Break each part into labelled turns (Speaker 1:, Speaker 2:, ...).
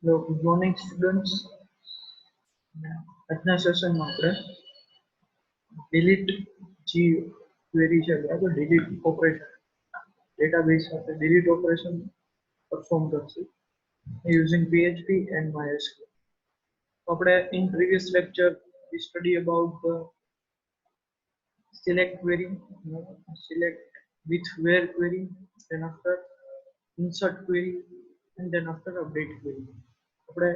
Speaker 1: Good morning, students. આજના સેશનમાં આપણે ડિલીટ જે ક્વેરી છે બરાબર ડિલીટ ઓપરેશન ડેટાબેઝ સાથે ડિલીટ ઓપરેશન પરફોર્મ કરશું using PHP and MySQL. આપણે in previous lecture we study about the select query, select with where query, then after insert query and then after update query. આપણે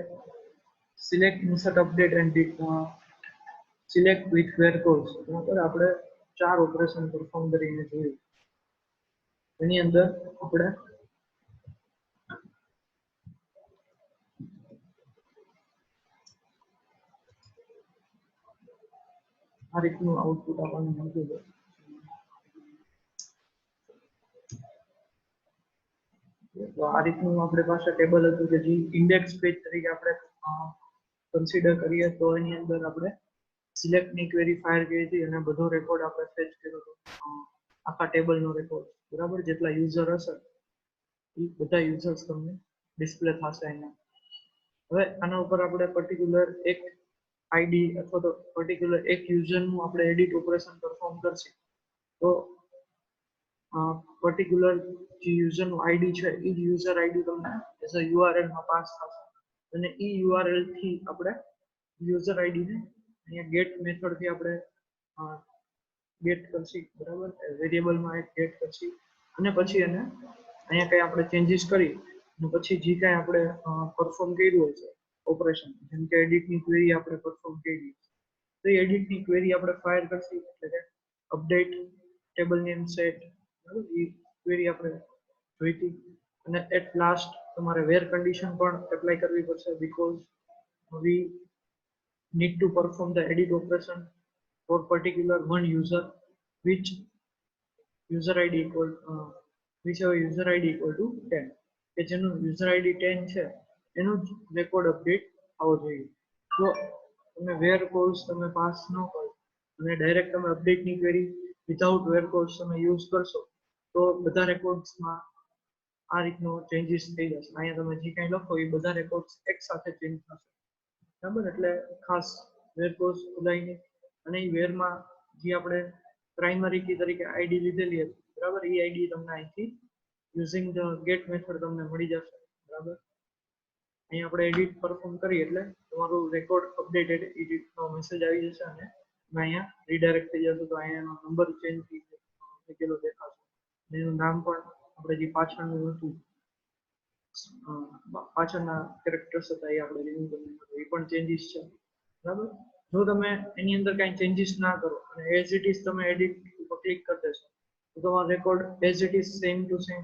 Speaker 1: select, insert, update and select with where calls બરાબર આપણે ચાર operation perform કરીને જોયું. એની અંદર આપણે આ રીતનું આઉટપુટ આપણને મળતું છે. તો આ રીતનું આપણી પાસે ટેબલ હતું કે જે ઇન્ડેક્સ પેજ તરીકે આપણે કન્સિડર કરીએ તો એની અંદર આપણે સિલેક્ટની ક્વેરી ફાયર કરી હતી અને બધો રેકોર્ડ આપણે ફેચ કર્યો હતો આખા ટેબલનો રેકોર્ડ બરાબર જેટલા યુઝર હશે એ બધા યુઝર્સ તમને ડિસ્પ્લે થશે અહીંયા. હવે આના ઉપર આપણે પર્ટિક્યુલર એક આઈડી અથવા તો પર્ટિક્યુલર એક યુઝરનું આપણે એડિટ ઓપરેશન પરફોર્મ કરશું તો પર્ટિક્યુલર જે યુઝરનું આઈડી છે એ જ યુઝર આઈડી તમને એઝ અ યુઆરએલ માં પાસ થશે અને એ યુઆરએલ થી આપણે યુઝર આઈડી ને અહીંયા ગેટ મેથડ થી આપણે ગેટ કરશી બરાબર વેરિયેબલ માં એક ગેટ કરશી અને પછી એને અહીંયા કઈ આપણે ચેન્જીસ કરી અને પછી જે કઈ આપણે પરફોર્મ કર્યું હોય છે ઓપરેશન જેમ કે એડિટ ની ક્વેરી આપણે પરફોર્મ કરી તો એ એડિટ ની ક્વેરી આપણે ફાયર કરશી એટલે કે અપડેટ ટેબલ નેમ સેટ બરાબર એ ક્વેરી આપણે જોઈતી અને એટ લાસ્ટ તમારે વેર કન્ડિશન પણ એપ્લાય કરવી પડશે because we need to perform the edit operation for particular one user which user id equal whichever user id equal to 10 કે જેનું user id 10 છે એનું જ રેકોર્ડ અપડેટ આવવો જોઈએ. તો તમે વેર કોલ્સ તમે પાસ ન કરો અને ડાયરેક્ટ તમે અપડેટ ની ક્વેરી વિધાઉટ વેર કોલ્સ તમે યુઝ કરશો તો બધા રેકોર્ડ્સમાં આ રીતનો ચેન્જીસ થઈ જશે. અહીંયા તમે જે કંઈ લખો એ બધા રેકોર્ડ્સ એક સાથે ચેન્જ થશે બરાબર એટલે ખાસ વેર કોલ્સ ભૂલાય નહીં અને એ વેરમાં જે આપણે પ્રાઇમરી કી તરીકે આઈડી લીધેલી હતી બરાબર એ આઈડી તમને અહીંથી યુઝિંગ ધ ગેટ મેથડ તમને મળી જશે બરાબર. અહીં આપણે એડિટ પરફોર્મ કરીએ એટલે તમારું રેકોર્ડ અપડેટેડ એડિટનો મેસેજ આવી જશે અને અહીંયા રીડાયરેક્ટ થઈ જશે તો અહીંયાનો નંબર ચેન્જ થઈ ગયેલો દેખાશે એનું નામ પણ આપણે જે પાછળનું હતું પાછળના કેરેક્ટર્સ હતા એ આપણે રિમૂવ કરી નાખ્યું એ પણ ચેન્જીસ છે બરાબર. જો તમે એની અંદર કાંઈ ચેન્જીસ ના કરો અને એઝ ઇટ ઇઝ તમે એડિટ ઉપર ક્લિક કરી દેશો તો તમારો record as it is same to same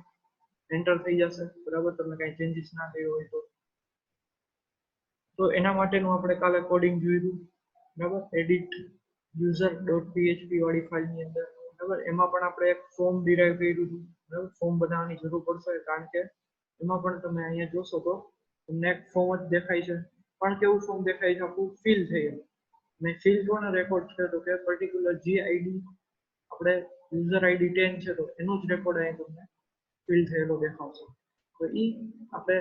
Speaker 1: enter થઈ જશે બરાબર. તમે કાંઈ ચેન્જીસ ના કર્યો હોય તો એના માટેનું આપણે કાલે કોડિંગ જોયું બરાબર એડિટ user.php વાળી ફાઇલની અંદર બરાબર. એમાં પણ આપણે એક ફોર્મ ડિરાઈવ કર્યું હતું બરાબર. ફોર્મ બનાવવાની જરૂર પડશે કારણ કે એમાં પણ તમે અહીંયા જોશો તો તમને એક ફોર્મ જ દેખાય છે પણ કેવું ફોર્મ દેખાય છે આખું ફિલ થઈ ગયું અને ફિલ કોનો રેકોર્ડ છે તો કે પર્ટિક્યુલર જે આઈડી આપણે યુઝર આઈડી 10 છે તો એનો જ રેકોર્ડ અહીં તમને ફિલ થયેલો દેખાશે. તો એ આપણે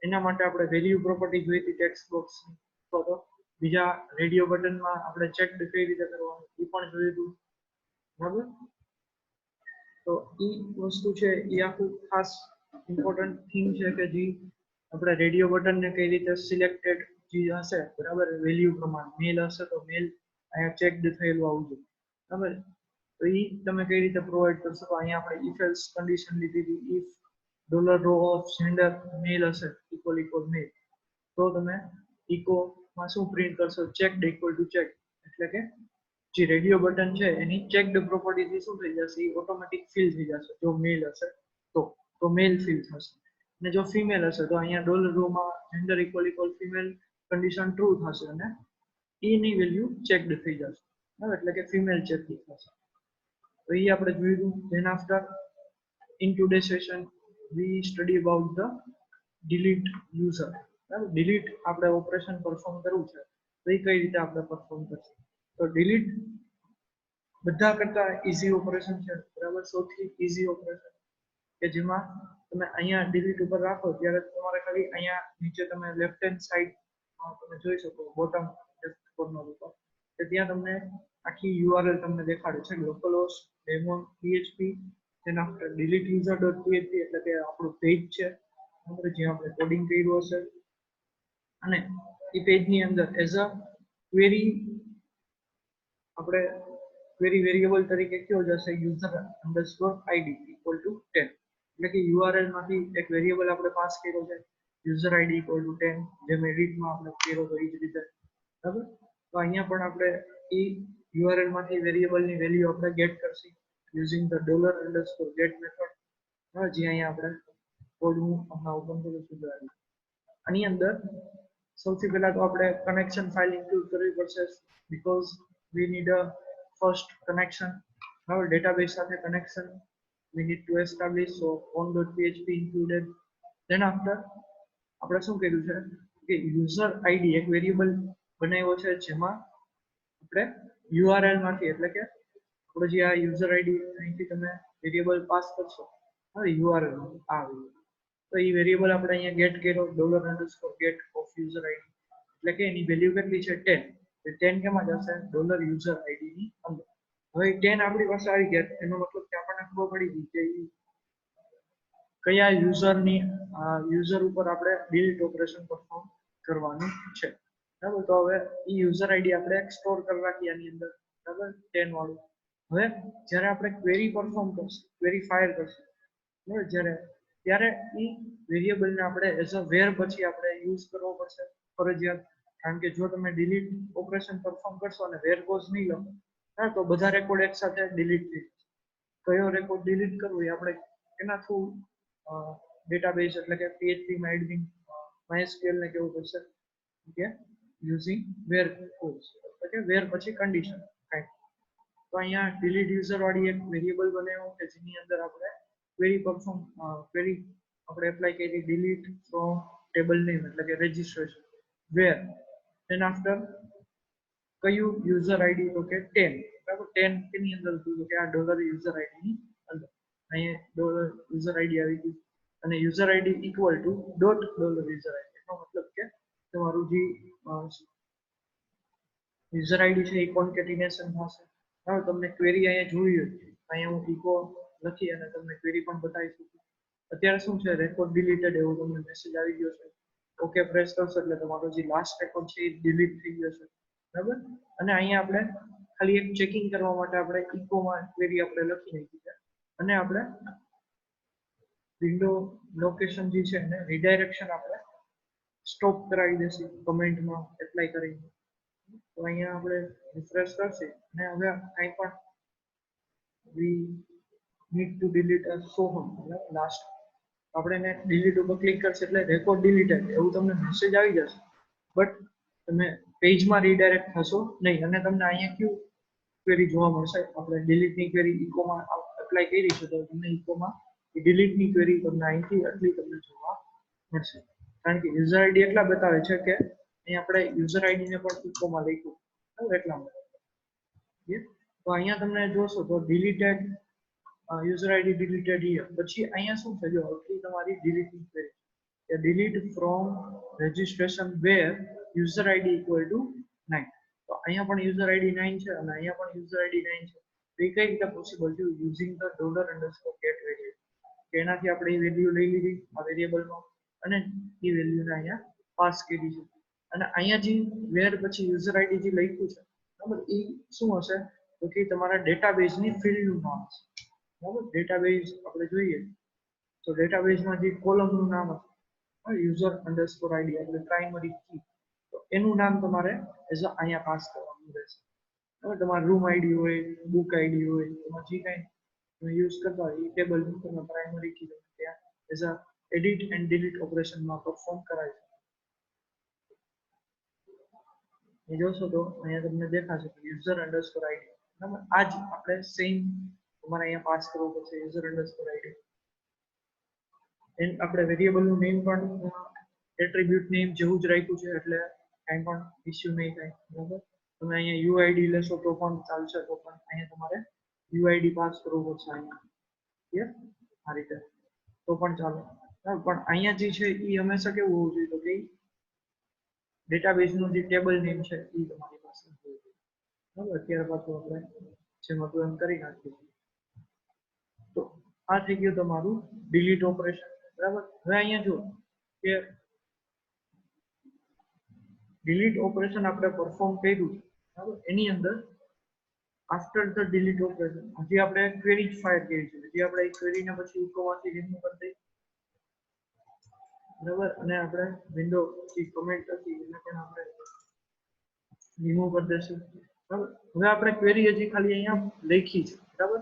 Speaker 1: એના માટે આપણે વેલ્યુ પ્રોપર્ટી જોઈ હતી ટેક્સ્ટ બોક્સ તો બીજા રેડિયો બટનમાં આપણે ચેક કઈ રીતે કરવાનું એ પણ જોયું હતું બરાબર. તો એ વસ્તુ છે એ આખું ખાસ ઇમ્પોર્ટન્ટ થિંગ છે કે જે આપણે રેડિયો બટનને કઈ રીતે સિલેક્ટેડ જે હશે બરાબર વેલ્યુ પ્રમાણે મેલ હશે તો મેલ અહીંયા ચેકડ થયેલું આવવું જોઈએ બરાબર. તો એ તમે કઈ રીતે પ્રોવાઈડ કરશો તો અહીંયા આપણે ઇફ એલ્સ કન્ડિશન લીધી હતી ઇફ $રો ઓફ જેન્ડર મેલ હશે ઇક્વલ મેલ તો તમે ઇકોમાં શું પ્રિન્ટ કરશો ચેકડ ઇક્વલ ટુ ચેક એટલે કે જે રેડિયો બટન છે એની ચેકડ પ્રોપર્ટીથી શું થઈ જશે એ ઓટોમેટિક ફિલ થઈ જશે જો મેલ હશે તો મેલ ફિલ થશે અને જો ફિમેલ હશે તો અહીંયા $રો માં gender equal female condition true થશે અને e ની વેલ્યુ ચેકડ થઈ જશે બરાબર એટલે કે ફિમેલ ચેક થશે. તો એ આપણે જોયું than after in today's session we study about the delete user બરાબર. delete આપણે ઓપરેશન પરફોર્મ કરવું છે તો એ કઈ રીતે આપણે પરફોર્મ કરશું તો delete બધા કરતા ઈઝી ઓપરેશન છે બરાબર. સૌથી ઈઝી ઓપરેશન કે જેમાં તમે અહીંયા ડિલીટ ઉપર રાખો ત્યારે તમારે ખાલી અહીંયા નીચે તમે લેફ્ટ હેન્ડ સાઈડ તમે જોઈ શકો બોટમ લેફ્ટ કોર્નર ઉપર તો ત્યાં તમને આખી યુઆરએલ તમને દેખાડે છે localhost daemon php then after delete user.php એટલે કે આપણું પેજ છે બરાબર જ્યાં આપણે કોડિંગ કર્યું હશે અને એ પેજની અંદર એઝ અ ક્વેરી આપણે ક્વેરી વેરિયેબલ તરીકે કયો જશે user_id equal to 10 એટલે કે યુઆરએલ માંથી એક વેરિયેબલ આપણે પાસ કર્યો છે user id equal to 10 જેમ એડિટમાં આપણે કર્યો તો એ જ રીતે બરાબર તો અહીંયા પણ આપણે એ યુઆરએલ માંથી વેરિયેબલની વેલ્યુ આપણે ગેટ કરશું યુઝિંગ ધ $_get મેથડ જે અહીંયા આપણે કોડ હું હમણાં ઓપન કરું છું આની અંદર સૌથી પહેલા તો આપણે કનેક્શન ફાઇલ ઇન્ક્લુડ કરવી પડશે because we need a first connection બરાબર ડેટાબેઝ સાથે connection we need to establish so on.php included then after આપણે શું કર્યું છે કે યુઝર આઈડી એક વેરિયેબલ બનાવ્યો છે જેમાં આપણે યુઆરએલ માંથી એટલે કે આપણે જે આ યુઝર આઈડી અહીંથી તમે વેરિયેબલ પાસ કરશો હવે યુઆરએલ માંથી આ તો એ વેરિયેબલ આપણે અહીંયા ગેટ કર્યો $_get of user id એટલે કે એની વેલ્યુ કેટલી છે 10 તો 10 કેમાં જશે $user id ની અંદર હવે 10 આપણી પાસે આવી ગયા એનો મતલબ કે આપણને ખબર પડી ગઈ કે કયા યુઝર ઉપર આપણે ડિલીટ ઓપરેશન પરફોર્મ કરવાનું છે બરાબર તો હવે એ યુઝર આઈડી આપણે સ્ટોર કરી રાખી આની અંદર બરાબર 10 વાળું હવે જ્યારે આપણે ક્વેરી પરફોર્મ કરશું ક્વેરી ફાયર કરશું બરાબર ત્યારે એ વેરિયેબલને આપણે એઝ અ વેર પછી આપણે યુઝ કરવો પડશે ફરજિયાત કારણ કે જો તમે ડિલીટ ઓપરેશન પરફોર્મ કરશો અને વેર ક્લોઝ નહીં લખો તો બધા રેકોર્ડ એકસાથે ડિલીટ થઈ જશે કયો રેકોર્ડ ડિલીટ કરવો એ આપણે એના થ્રુ ડેટાબેઝ એટલે કે PHP માં એડમિન MySQL ને કેવું પડશે કે યુઝિંગ વેર ક્લોઝ એટલે કે વેર પછી કન્ડિશન કાંઈ તો અહીંયા ડિલીટ યુઝર વાળી એક વેરિયેબલ બનાવ્યો કે જેની અંદર આપણે ક્વેરી પરફોર્મ ક્વેરી આપણે એપ્લાય કરી ડિલીટ ફ્રોમ ટેબલ નેમ એટલે કે રજિસ્ટ્રેશન વેર ધેન આફ્ટર કયું યુઝર આઈડી તો કે 10 બરાબર 10 કેની અંદર હતું કે આ $user id ની અંદર અહીંયા $user id આવી ગયું અને user ID equal two $user id એનો મતલબ કે તમારું જે યુઝર આઈડી છે એ કોન્કેટિનેશન થશે હવે તમને ક્વેરી અહીંયા જોઈ હોય અહીંયા હું ઇકો લખી અને તમને ક્વેરી પણ બતાવી શકું અત્યારે શું છે રેકોર્ડ ડિલીટેડ એવું તમને મેસેજ આવી ગયો છે ઓકે પ્રેસ કરશો એટલે તમારો જે લાસ્ટ રેકોર્ડ છે એ ડિલીટ થઈ ગયો છે બરાબર અને અહીંયા આપણે ખાલી એક ચેકિંગ કરવા માટે આપણે ઇકોમાં ક્વેરી આપણે લખી નાખી છે અને આપણે વિન્ડો લોકેશન જે છે એને રીડાયરેક્શન આપણે સ્ટોપ કરાવી દેશું કમેન્ટમાં એપ્લાય કરીને તો અહીંયા આપણે રિફ્રેશ કરશે અને હવે કંઈ પણ we need to delete a Soham last આપણે એને ડિલીટ ઉપર ક્લિક કરશે એટલે રેકોર્ડ ડિલીટેડ એવું તમને મેસેજ આવી જશે બટ તમે પેજમાં રીડાયરેક્ટ થશો નહીં અને તમને અહીંયા કયું ક્વેરી જોવા મળશે આપણે ડિલીટની ક્વેરી ઇકોમાં એપ્લાય કરી છે તો તમને ઇકોમાં ડિલીટની ક્વેરી તમને અહીંથી આટલી તમને જોવા મળશે કારણ કે યુઝર આઈડી એટલા બતાવે છે કે અહીં આપણે યુઝર આઈડીને પણ ઇકોમાં લખ્યું એટલા માટે તો અહીંયા તમને જોશો તો deleted user ID deleted here પછી અહીંયા શું છે જો આટલી તમારી ડિલીટની ક્વેરી કે delete from registration where user ID equal to 9 તો અહીંયા પણ યુઝર આઈડી 9 છે અને અહીંયા પણ યુઝર આઈડી 9 છે તો એ કઈ રીતે પોસિબલ છે યુઝિંગ ધ $_get વેલ્યુ કે એનાથી આપણે એ વેલ્યુ લઈ લીધી આ વેરિયેબલમાં અને એ વેલ્યુને અહીંયા પાસ કરી છે અને અહીંયા જે વેર પછી યુઝર આઈડી જે લખ્યું છે બરાબર એ શું હશે તો કે તમારા ડેટાબેઝની ફિલ્ડનું નામ છે બરાબર ડેટાબેઝ આપણે જોઈએ તો ડેટાબેઝમાં જે કોલમનું નામ હશે user_id એટલે પ્રાઇમરી કી તો એનું નામ તમારે એઝ અહીંયા પાસ કરવાનું રહેશે હવે તમારું રૂમ આઈડી હોય બુક આઈડી હોય એમાં જે કાંઈ યુઝ કરતા હોય એ ટેબલનું તમે પ્રાઇમરી કી તમે ત્યાં as a edit and delete ઓપરેશનમાં પરફોર્મ કરાય છે એ જોશો તો અહીંયા તમને દેખાશે user_id બરાબર આ જ આપણે સેમ તમારે અહીંયા પાસ કરવું પડશે user_id એન્ડ આપણે વેરિયેબલનું નેમ પણ એટ્રીબ્યુટ નેમ જેવું જ રાખ્યું છે એટલે કંઈ પણ ઇશ્યુ નહીં થાય બરાબર તમે અહીંયા યુઆઈડી લેશો તો પણ ચાલશે તો પણ અહીંયા તમારે યુઆઈડી પાસ કરવું પડશે અહીંયા આ રીતે તો પણ ચાલે, પણ અહીંયા જે છે એ હંમેશા કેવું હોવું જોઈએ તો કે ડેટાબેઝનું જે ટેબલ નેમ છે એ તમારી પાસે હોવું જોઈએ. બરાબર, ત્યાર પાછું આપણે જેમ હતું એમ કરી નાખીએ. તો આ થઈ ગયું તમારું ડિલીટ ઓપરેશન. બરાબર, હવે અહીંયા જુઓ કે ડિલીટ ઓપરેશન આપણે પરફોર્મ કર્યું. બરાબર, એની અંદર આફ્ટર ધ ડિલીટ ઓપરેશન હજી આપણે ક્વેરી ફાયર કરી છે, હજી આપણે ક્વેરીને પછી ઇકોમાંથી રિમૂવ કરી દઈએ. બરાબર, અને આપણે વિન્ડો જે કમેન્ટ હતી એને પણ આપણે રિમૂવ કરી દઈશું. બરાબર, હવે આપણે ક્વેરી હજી ખાલી અહીંયા લખી છે. બરાબર,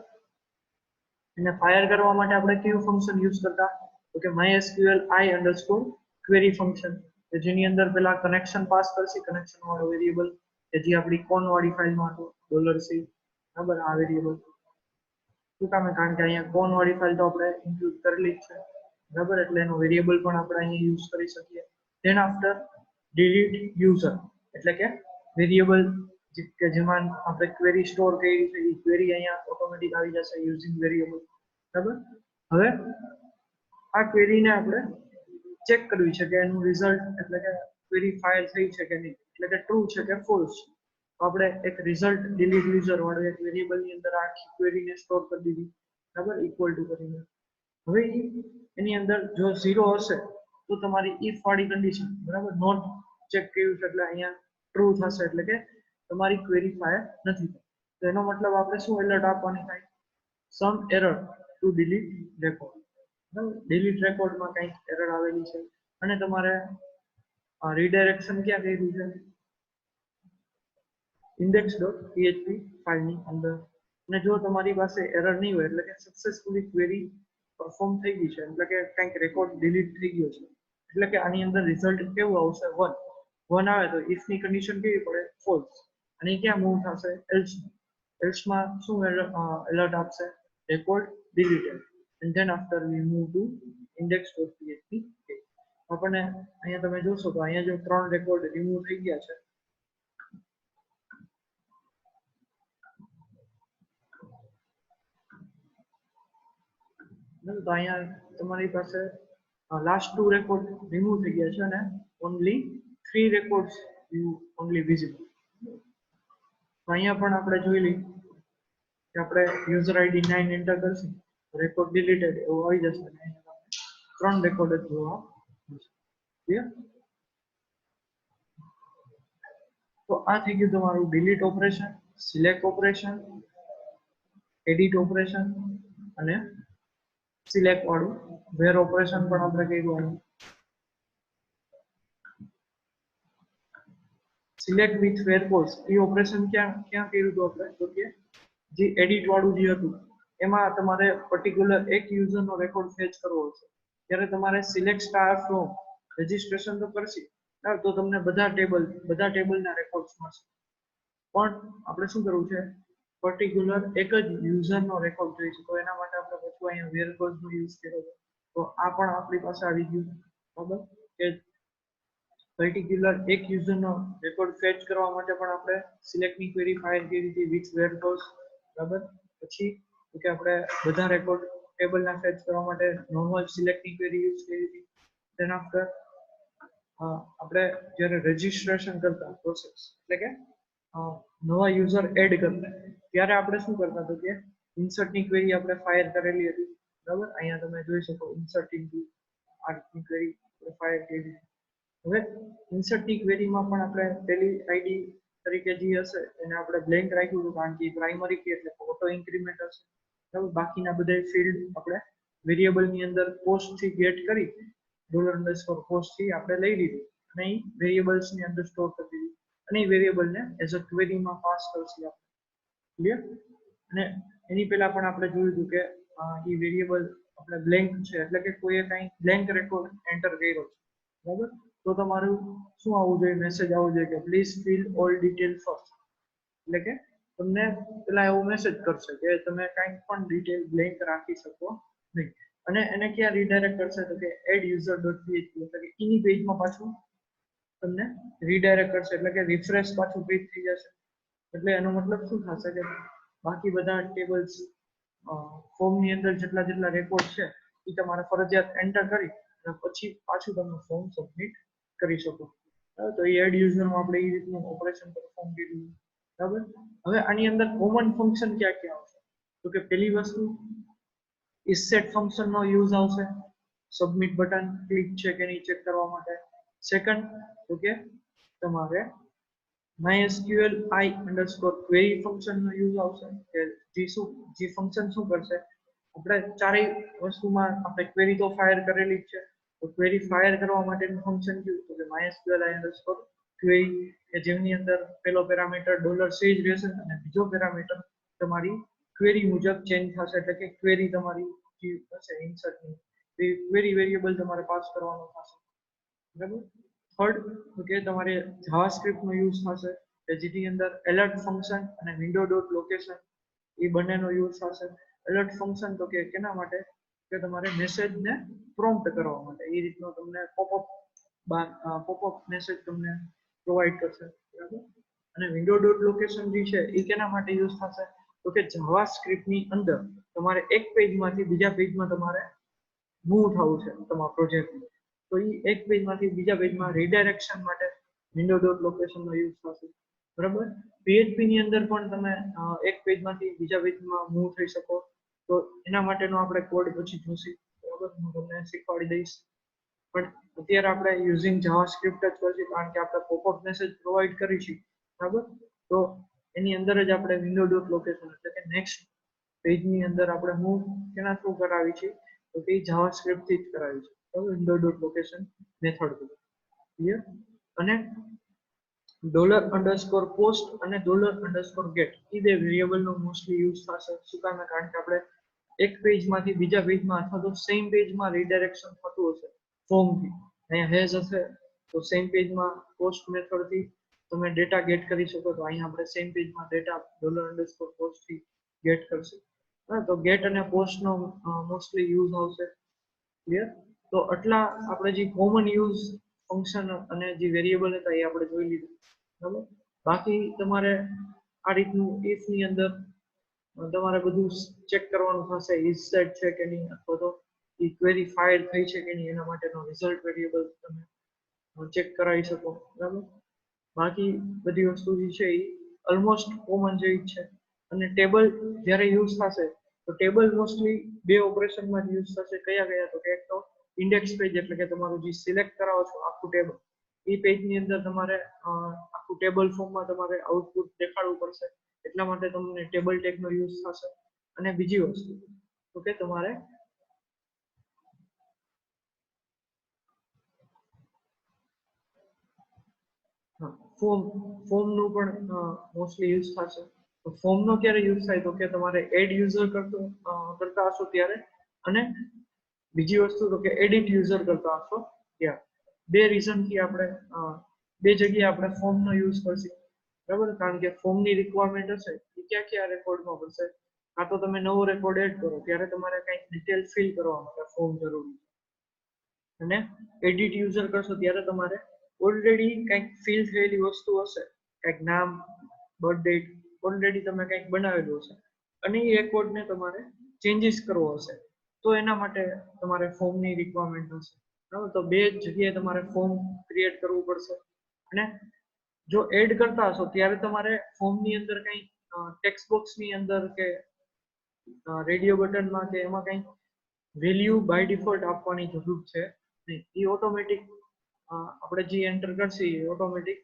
Speaker 1: એને ફાયર કરવા માટે આપણે કયું ફંક્શન યુઝ કરતા તો કે mysql i_query ફંક્શન કે જેની અંદર પેલા કનેક્શન પાસ કરશે, કનેક્શન વાળો વેરીએબલ કે જે આપણી કોન વાળી ફાઇલમાં હતો $c. બરાબર, આ વેરીએબલ શું કામ? કારણ કે અહીંયા કોન વાળી ફાઇલ તો આપણે ઇન્ક્લુડ કરેલી જ છે. બરાબર, એટલે એનો વેરીએબલ પણ આપણે અહીંયા યુઝ કરી શકીએ. ધેન આફ્ટર ડિલીટ યુઝર એટલે કે વેરીએબલ કે જેમાં આપણે ક્વેરી સ્ટોર કરી છે એ ક્વેરી અહીંયા ઓટોમેટિક આવી જશે યુઝિંગ વેરીએબલ. બરાબર, હવે આ ક્વેરીને આપણે ચેક કરવી છે કે એનું રિઝલ્ટ એટલે કે ક્વેરી ફાયર થઈ છે કે નહીં, એટલે કે ટ્રુ છે કે ફોલ્સ. તો આપણે એક રિઝલ્ટ ડિલીટ યુઝર વાળું એક વેરીએબલ ની અંદર આખી ક્વેરીને સ્ટોર કરી દીધી. બરાબર, ઇક્વલ ટુ કરીને હવે એની અંદર જો 0 હશે તો તમારી ઇફ વાળી કન્ડિશન, બરાબર, નોટ ચેક કર્યું છે એટલે અહીંયા ટ્રુ થશે, એટલે કે તમારી ક્વેરી ફાયર નથી થઈ. તો એનો મતલબ આપણે શું એલર્ટ આપવાની થાય? સમ એરર ટુ ડિલીટ રેકોર્ડ. બરાબર, ડિલીટ રેકોર્ડમાં કંઈક એરર આવેલી છે અને તમારે રીડાયરેક્શન ક્યાં કર્યું છે? index.php ફાઇલની અંદર. અને જો તમારી પાસે એરર નહીં હોય એટલે કે સક્સેસફુલી ક્વેરી પરફોર્મ થઈ ગઈ છે, એટલે કે કંઈક રેકોર્ડ ડિલીટ થઈ ગયો છે, એટલે કે આની અંદર રિઝલ્ટ કેવું આવશે? 1 આવે તો ઇફ ની કન્ડિશન કેવી પડે? ફોલ્સ. અને ક્યાં મૂવ થશે? એલ્સમાં શું એલર્ટ આપશે? Record deleted. And then after V move to index.php. આપણને અહીંયા તમે જોશો તો અહીંયા જો 3 રેકોર્ડ રિમૂવ થઈ ગયા છે. તો અહીંયા તમારી પાસે લાસ્ટ 2 રેકોર્ડ રિમૂવ થઈ ગયા છે અને ઓનલી 3 રેકોર્ડ્સ ઓનલી વિઝિબલ. તો અહીંયા પણ આપણે જોઈ લઈએ કે આપણે યુઝર આઈડી 9 એન્ટર કરશું, રેકોર્ડ ડિલીટેડ એવું આવી જશે અને 3 રેકોર્ડ જ જોવા મળશે. ક્લિયર? તો આ થઈ ગયું તમારું delete operation, select operation, edit operation અને સિલેક્ટ વાળું વેર ઓપરેશન પણ આપણે કર્યું. સિલેક્ટ વિથ વેર કોલ્સ એ ઓપરેશન ક્યાં કર્યું હતું આપણે? તો કે જે એડિટ વાળું જે હતું એમાં તમારે પર્ટિક્યુલર એક યુઝરનો રેકોર્ડ ફેચ કરવો છે, ત્યારે તમારે સિલેક્ટ સ્ટાર ફ્રોમ રજિસ્ટ્રેશન તો કરશે તો તમને બધા ટેબલના રેકોર્ડ્સ મળશે. પણ આપણે શું કરવું છે? પર્ટિક્યુલર એક જ યુઝરનો રેકોર્ડ જોઈએ છે, તો એના માટે આપણે પછી અહીંયા વેર કોલ્સનો યુઝ કર્યો છે. તો આ પણ આપણી પાસે આવી ગયું. બરાબર, કે પર્ટિક્યુલર એક યુઝરનો રેકોર્ડ ફેચ કરવા માટે પણ આપણે સિલેક્ટની ક્વેરી ફાયર કરી હતી વિથ વેર કોલ્સ. બરાબર, પછી કે આપણે બધા રેકોર્ડ ટેબલના ફેચ કરવા માટે નોર્મલ સિલેક્ટની ક્વેરી યુઝ કરી હતી. ધેન આફ્ટર આપણે જ્યારે રજિસ્ટ્રેશન કરતા પ્રોસેસ એટલે કે નવા યુઝર એડ કરતા ત્યારે આપણે શું કરતા તો કે ઇન્સર્ટની ક્વેરી આપણે ફાયર કરેલી હતી. બરાબર, અહીંયા તમે જોઈ શકો ઇન્સર્ટ ઇન્ટુ આર્ટની ક્વેરી ફાયર કરી. હવે ઇન્સર્ટની ક્વેરીમાં પણ આપણે પેલી આઈડી તરીકે જે હશે એને આપણે બ્લેન્ક રાખ્યું હતું, કારણ કે પ્રાઇમરી કી એટલે ઓટો ઇન્ક્રીમેન્ટ હશે. બરાબર, બાકીના બધા ફિલ્ડ આપણે વેરીએબલની અંદર પોસ્ટથી ગેટ કરી $_post થી આપણે લઈ લીધું અને એ વેરીએબલ્સની અંદર સ્ટોર કરી દીધું અને એ વેરીએબલને એઝ અ ક્વેરીમાં પાસ કરશે આપણે. ક્લિયર? અને એની પહેલા પણ આપણે જોયું હતું કે એ વેરીએબલ આપણે બ્લેન્ક છે એટલે કે કોઈએ કંઈ બ્લેન્ક રેકોર્ડ એન્ટર કર્યો છે. બરાબર, તો તમારું શું આવવું જોઈએ? મેસેજ આવવો જોઈએ કે please fill all detail first. એટલે કે તમને પેલા એવો મેસેજ કરશે કે તમે કંઈ પણ ડિટેલ બ્લેન્ક રાખી શકો નહીં. અને એને ક્યાં રીડાયરેક્ટ કરશે તો કે add_user.php એટલે કે એની પેજમાં પાછું તમને રીડાયરેક્ટ કરશે, એટલે કે રિફ્રેશ પાછું પેજ થઈ જશે. એટલે એનો મતલબ શું થશે કે બાકી બધા ટેબલ્સ ફોર્મની અંદર જેટલા રેકોર્ડ છે એ તમારે ફરજિયાત એન્ટર કરી અને પછી પાછું તમે ફોર્મ સબમિટ કરી શકો. તો એ એડ યુઝરમાં આપણે એ રીતનું ઓપરેશન પરફોર્મ કર્યું. બરાબર. હવે આની અંદર કોમન ફંક્શન ક્યાં ક્યાં આવશે? તો કે પહેલી વસ્તુ isset ફંક્શનનો યુઝ આવશે. સબમિટ બટન ક્લિક છે કે નહીં ચેક કરવા માટે. સેકન્ડ તો કે તમારે MySQL i_query ફંક્શનનો યુઝ આવશે કે જે ફંક્શન શું કરશે, આપણે ચારેય વસ્તુમાં આપણે ક્વેરી તો ફાયર કરેલી જ છે, તો ક્વેરી ફાયર કરવા માટેનું ફંક્શન કયું તો કે MySQL i_query કે જેની અંદર પહેલો પેરામીટર $c રહેશે અને બીજો પેરામીટર તમારી ક્વેરી મુજબ ચેન્જ થશે, એટલે કે ક્વેરી તમારી જે હશે ઇન્સર્ટની તે ક્વેરી વેરિયેબલ તમારે પાસ કરવાનો થશે. બરાબર. થર્ડ તો કે તમારે જાવાસ્ક્રિપ્ટનો યુઝ થશે કે જેની અંદર એલર્ટ ફંક્શન અને વિન્ડો ડોટ લોકેશન એ બંનેનો યુઝ થશે. એલર્ટ ફંક્શન તો કે કેના માટે કે તમારે મેસેજને પ્રોમ્પ્ટ કરવા માટે, એ રીતનો તમને પોપઅપ મેસેજ તમને પ્રોવાઈડ કરશે. બરાબર. અને વિન્ડો ડોટ લોકેશન જે છે એ કેના માટે યુઝ થશે તો કે જાવાસ્ક્રિપ્ટની અંદર તમારે એક પેજમાંથી બીજા પેજમાં તમારે મૂવ થવું છે તમારા પ્રોજેક્ટમાં, તો એ એક પેજમાંથી બીજા પેજમાં રીડાયરેક્શન માટે વિન્ડો ડોટ લોકેશનનો યુઝ થશે. બરાબર. PHP ની અંદર પણ તમે એક પેજમાંથી બીજા પેજમાં મૂવ થઈ શકો, તો એના માટેનો આપણે કોડ પછી જોશે. બરાબર. હું તમને શીખવાડી દઈશ, પણ અત્યારે આપણે યુઝિંગ જાવાસ્ક્રિપ્ટ જ કરશું કારણ કે આપણે પોપઅપ મેસેજ પ્રોવાઈડ કરીશું. બરાબર. તો એની અંદર જ આપણે વિન્ડો ડોટ લોકેશન એટલે કે નેક્સ્ટ પેજની અંદર આપણે મૂવ કેના થ્રુ કરાવી છે તો કે જાવાસ્ક્રિપ્ટ થી જ કરાવી છે. બરાબર. Window dot location method clear. અને $_post અને $_get એ બે વેરિયેબલનો મોસ્ટલી યુઝ થશે. શું કામ? કારણ કે આપણે એક પેજમાંથી બીજા પેજમાં અથવા તો સેમ પેજમાં રીડાયરેક્શન થતું હશે ફોર્મથી, અહીંયા હેઝ હશે તો સેમ પેજમાં પોસ્ટ મેથડથી તમે ડેટા ગેટ કરી શકો, તો અહીંયા આપણે સેમ પેજમાં ડેટા $_post થી ગેટ કરશે. તો ગેટ અને પોસ્ટનો મોસ્ટલી યુઝ આવશે. ક્લિયર. તો આટલા આપણે જે કોમન યુઝ ફંક્શન અને જે વેરિયેબલ હતા એ આપણે જોઈ લીધું. બરાબર. બાકી તમારે આ રીતનું if ની અંદર તમારે બધું ચેક કરવાનું થશે, isset છે કે નહીં અથવા તો એ ક્વેરી ફાયર થઈ છે કે નહીં એના માટેનો રિઝલ્ટ વેરિયેબલ તમે ચેક કરાવી શકો. બરાબર. બાકી બધી વસ્તુ જે છે એ ઓલમોસ્ટ કોમન જેવી જ છે. અને ટેબલ જ્યારે યુઝ થશે તો ટેબલ મોસ્ટલી બે ઓપરેશનમાં યુઝ થશે. કયા કયા તો કે એક તો ઇન્ડેક્સ પેજ એટલે કે તમારું જે સિલેક્ટ કરાવો છો આખું ટેબલ, એ પેજની અંદર તમારે આખું ટેબલ ફોર્મમાં તમારે આઉટપુટ દેખાડવું પડશે, એટલા માટે તમને ટેબલ ટેગનો યુઝ થશે. અને બીજી વસ્તુ તો કે તમારે ફોર્મનું પણ મોસ્ટલી યુઝ થશે. તો ફોર્મનો ક્યારે યુઝ થાય તો કે તમારે એડ યુઝર કરતા હશો ત્યારે, અને બીજી વસ્તુ તો કે એડિટ યુઝર કરતા હશો ત્યારે. બે રીઝનથી આપણે બે જગ્યાએ આપણે ફોર્મનો યુઝ કરશું. બરાબર. કારણ કે ફોર્મની રિક્વાયરમેન્ટ હશે એ ક્યાં ક્યાં રેકોર્ડમાં પડશે, કાં તો તમે નવો રેકોર્ડ એડ કરો ત્યારે તમારે કંઈક ડિટેલ ફિલ કરવા માટે ફોર્મ જરૂરી છે, અને એડિટ યુઝર કરશો ત્યારે તમારે ઓલરેડી કંઈક ફિલ થયેલી વસ્તુ હશે, કંઈક નામ, બર્થ ડેટ ઓલરેડી તમે કંઈક બનાવેલું હશે અને એ રેકોર્ડને તમારે ચેન્જીસ કરવો હશે, તો એના માટે તમારે ફોર્મની રિક્વાયરમેન્ટ હશે. બરાબર. તો બે જગ્યાએ તમારે ફોર્મ ક્રિએટ કરવું પડશે. અને જો એડ કરતા હશો ત્યારે તમારે ફોર્મની અંદર કંઈ ટેક્સ્ટ બોક્સની અંદર કે રેડિયો બટનમાં કે એમાં કંઈ વેલ્યુ બાય ડિફોલ્ટ આપવાની જરૂર છે નહીં. એ ઓટોમેટિક આપણે જે એન્ટર કરશે એ ઓટોમેટિક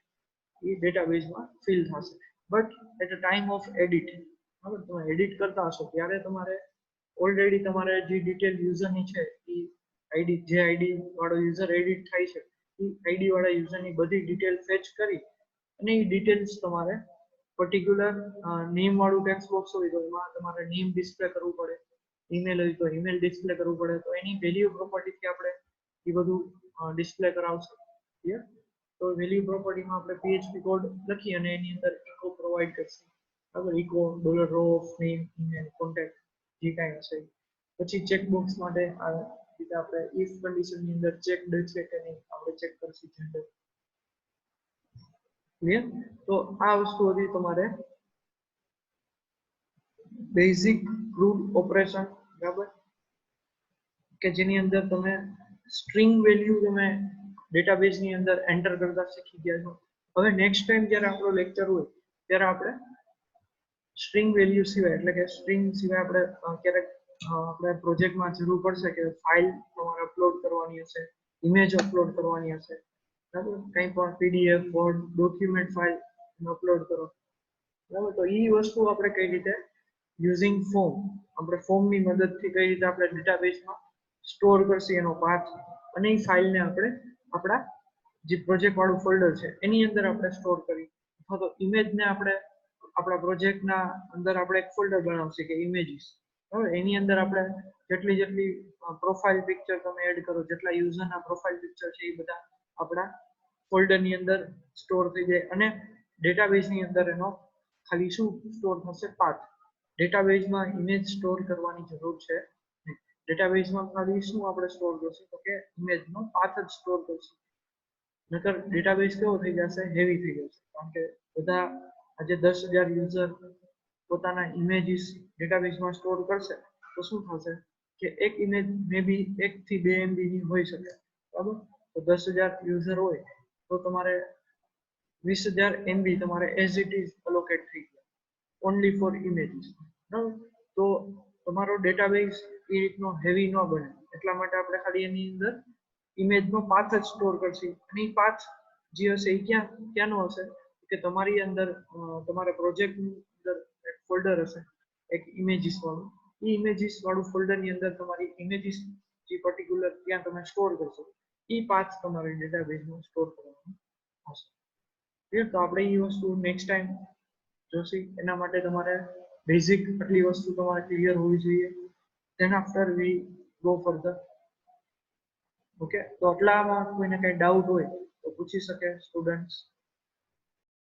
Speaker 1: એ ડેટાબેઝમાં ફિલ થશે. But at a time of edit, બરાબર, તમે એડિટ કરતા હશો ત્યારે તમારે ઓલરેડી તમારે જે ડિટેલ યુઝરની છે એ આઈડી, જે આઈડી વાળો યુઝર એડિટ થાય છે એ આઈડી વાળા યુઝરની બધી ડિટેલ ફેચ કરી અને એ ડિટેલ્સ તમારે પર્ટિક્યુલર નેમ વાળું ટેક્સ્ટ બોક્સ હોય તો એમાં તમારે નેમ ડિસ્પ્લે કરવું પડે, ઈમેલ હોય તો ઈમેલ ડિસ્પ્લે કરવું પડે, તો એની વેલ્યુ પ્રોપર્ટીથી આપણે એ બધું ડિસ્પ્લે કરાવશે. ક્લિયર. તો વેલ્યુ પ્રોપર્ટીમાં આપણે PHP કોડ લખી અને એની અંદર ઇકો પ્રોવાઈડ કરશે. બરાબર. Echo $row of name, email, contact જે કાંઈ હશે. પછી ચેકબોક્સ માટે આ રીતે આપણે if કન્ડિશનની અંદર ચેકડ છે કે નહીં આપણે ચેક કરશું જેન્ડર. ક્લિયર. તો આ વસ્તુ હતી તમારે બેઝિક રૂલ ઓપરેશન. બરાબર. કે જેની અંદર તમે સ્ટ્રિંગ વેલ્યુ તમે ડેટાબેઝની અંદર એન્ટર કરતા શીખી ગયા છો. હવે નેક્સ્ટ ટાઈમ જ્યારે આપણો લેક્ચર હોય ત્યારે આપણે સ્ટ્રિંગ વેલ્યુ સિવાય એટલે કે સ્ટ્રિંગ સિવાય આપણે ક્યારેક આપણે પ્રોજેક્ટમાં જરૂર પડશે કે ફાઇલ તમારે અપલોડ કરવાની હશે, ઇમેજ અપલોડ કરવાની હશે, બરાબર, કંઈ પણ PDF, word, document file upload કરો, બરાબર. તો એ વસ્તુ આપણે કઈ રીતે યુઝિંગ ફોર્મ, આપણે ફોર્મની મદદથી કઈ રીતે આપણે ડેટાબેઝમાં સ્ટોર કરશે એનો પાથ, અને એ ફાઇલને આપણે આપણા જે પ્રોજેક્ટ વાળું ફોલ્ડર છે એની અંદર આપણે સ્ટોર કરી, અથવા તો ઇમેજને આપણે આપણા પ્રોજેક્ટના અંદર આપણે એક ફોલ્ડર બનાવશે કે ઇમેજીસ, બરાબર. એની અંદર આપણે જેટલી પ્રોફાઇલ પિક્ચર તમે એડ કરો, જેટલા યુઝરના પ્રોફાઇલ પિક્ચર છે એ બધા આપણા ફોલ્ડરની અંદર સ્ટોર થઈ જાય, અને ડેટાબેઝની અંદર એનો ખાલી શું સ્ટોર થશે? પાથ. ડેટાબેઝમાં ઇમેજ સ્ટોર કરવાની જરૂર છે નહીં. ડેટાબેઝમાં ખાલી શું આપણે સ્ટોર કરશું તો કે ઇમેજનો પાથ જ સ્ટોર કરશું. નકર ડેટાબેઝ કેવો થઈ જશે? હેવી થઈ જશે. કારણ કે બધા આજે 10,000 યુઝર પોતાના ઇમેજીસ ડેટાબેઝમાં સ્ટોર કરશે તો શું થશે કે એક ઇમેજ મે બી 1 થી 2 MB ની હોઈ શકે, બરાબર. તો 10,000 યુઝર હોય તો તમારે 20,000 MB તમારે એઝ ઇટ ઇઝ અલોકેટ થઈ ગયા ઓનલી ફોર ઇમેજીસ, બરાબર. તો તમારો ડેટાબેઝ એ રીતનો હેવી ન બને, એટલા માટે આપણે ખાલી એની અંદર ઇમેજનો પાથ જ સ્ટોર કરશું. અને એ પાથ જે હશે એ ક્યાંનો હશે કે તમારી અંદર તમારા પ્રોજેક્ટની અંદર એક ફોલ્ડર હશે, એક ઇમેજીસ વાળું. એ ઇમેજીસ વાળું ફોલ્ડરની અંદર તમારી ઇમેજીસ જે પર્ટિક્યુલર ત્યાં તમે સ્ટોર કરશો એ પાથ તમારે ડેટાબેઝમાં સ્ટોર કરવાનો હશે. તો આપણે એ વસ્તુ નેક્સ્ટ ટાઈમ જોશી. એના માટે તમારે બેઝિક આટલી વસ્તુ તમારે ક્લિયર હોવી જોઈએ. then after we go further. Okay, તો આટલામાં કોઈને કઈ ડાઉટ હોય તો પૂછી શકે સ્ટુડન્ટ્સ.